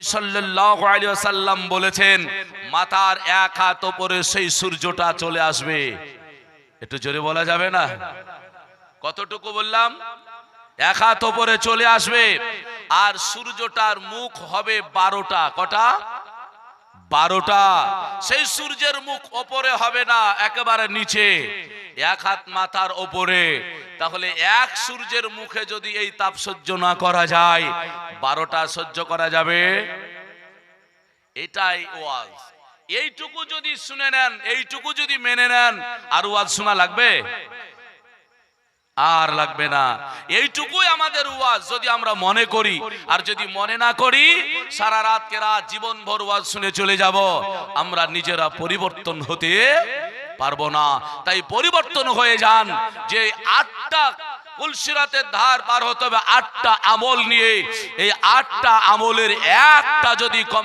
সাল্লাল্লাহু আলাইহি ওয়াসাল্লাম বলেছেন মাথার এক হাত উপরে সেই সূর্যটা চলে আসবে। একটু জোরে বলা যাবে না? কতটুকু বললাম? এক হাত উপরে চলে আসবে। আর সূর্যটার মুখ হবে 12টা। কটা? 12টা। সেই সূর্যের মুখ উপরে হবে না, একেবারে নিচে, এক হাত মাথার উপরে। তাহলে এক সূর্যের মুখে যদি এই তাপ সহ্য না করা যায়, 12টা সহ্য করা যাবে? এটাই ওয়াজ। এইটুকু যদি শুনে নেন, এইটুকু যদি মেনে নেন, আর ওয়াজ শোনা লাগবে? আর লাগবে না। এইটুকুই আমাদের ওয়াজ যদি আমরা মনে করি। আর যদি মনে না করি, সারা রাত কে রাত জীবন ভর ওয়াজ শুনে চলে যাব, আমরা নিজেরা পরিবর্তন হতে পারবো না। তাই পরিবর্তন হয়ে যান। যে 8টা পুলসিরাতের ধার পার হতে হবে 8টা আমল নিয়ে, এই 8টা আমলের একটা যদি কম